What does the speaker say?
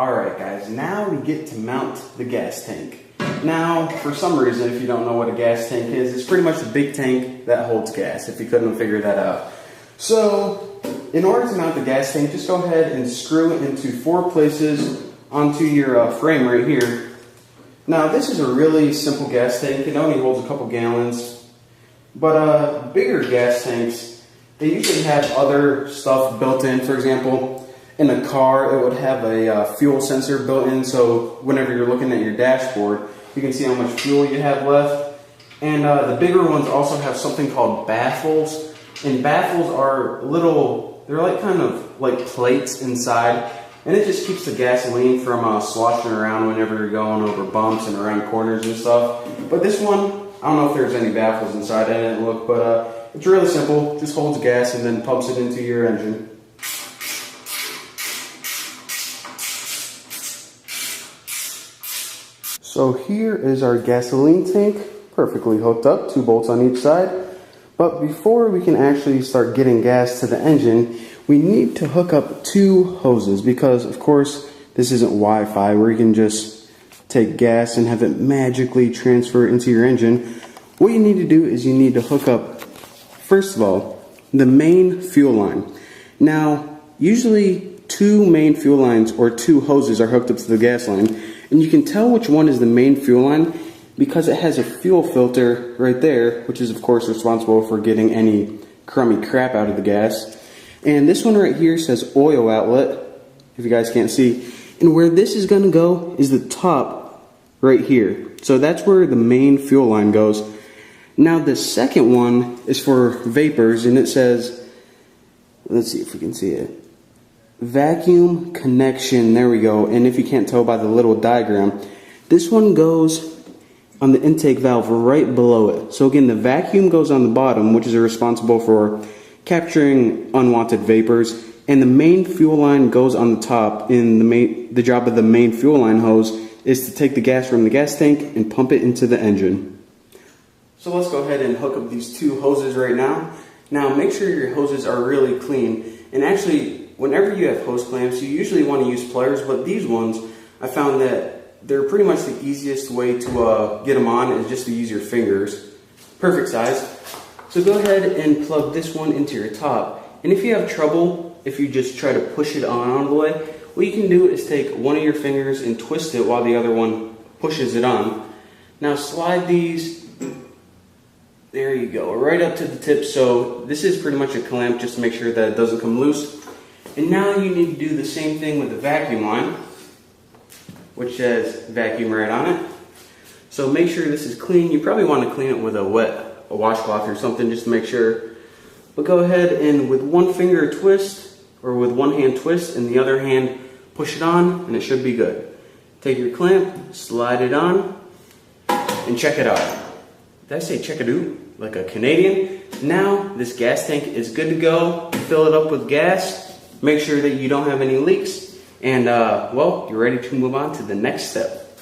Alright guys, now we get to mount the gas tank. Now, for some reason, if you don't know what a gas tank is, it's pretty much a big tank that holds gas, if you couldn't figure that out. So, in order to mount the gas tank, just go ahead and screw it into 4 places onto your frame right here. Now, this is a really simple gas tank. It only holds a couple gallons. But bigger gas tanks, they usually have other stuff built in. For example, in a car, it would have a fuel sensor built in, so whenever you're looking at your dashboard, you can see how much fuel you have left. And the bigger ones also have something called baffles. And baffles are little, they're like kind of like plates inside. And it just keeps the gasoline from sloshing around whenever you're going over bumps and around corners and stuff. But this one, I don't know if there's any baffles inside, I didn't look, but it's really simple. Just holds gas and then pumps it into your engine. So here is our gasoline tank, perfectly hooked up, 2 bolts on each side. But before we can actually start getting gas to the engine, we need to hook up 2 hoses because, of course, this isn't Wi-Fi where you can just take gas and have it magically transfer into your engine. What you need to do is you need to hook up, first of all, the main fuel line. Now, usually 2 main fuel lines or 2 hoses are hooked up to the gas line. And you can tell which one is the main fuel line because it has a fuel filter right there, which is of course responsible for getting any crummy crap out of the gas. And this one right here says oil outlet, if you guys can't see. And where this is going to go is the top right here. So that's where the main fuel line goes. Now the second one is for vapors, and it says, let's see if we can see it. Vacuum connection, there we go. And if you can't tell by the little diagram, this one goes on the intake valve right below it. So again, the vacuum goes on the bottom, which is responsible for capturing unwanted vapors, and the main fuel line goes on the top. And the job of the main fuel line hose is to take the gas from the gas tank and pump it into the engine. So let's go ahead and hook up these 2 hoses right now. Now make sure your hoses are really clean, and actually whenever you have hose clamps, you usually want to use pliers, but these ones, I found that they're pretty much the easiest way to get them on is just to use your fingers. Perfect size. So go ahead and plug this one into your top. And if you have trouble, if you just try to push it on all the way, what you can do is take one of your fingers and twist it while the other one pushes it on. Now slide these, there you go, right up to the tip. So this is pretty much a clamp just to make sure that it doesn't come loose. And now you need to do the same thing with the vacuum line, which says vacuum right on it. So make sure this is clean. You probably want to clean it with a washcloth or something just to make sure. But go ahead and with one finger twist, or with one hand twist and the other hand push it on, and it should be good. Take your clamp, slide it on, and check it out. Did I say check it out? Like a Canadian? Now this gas tank is good to go. Fill it up with gas. Make sure that you don't have any leaks, and well, you're ready to move on to the next step.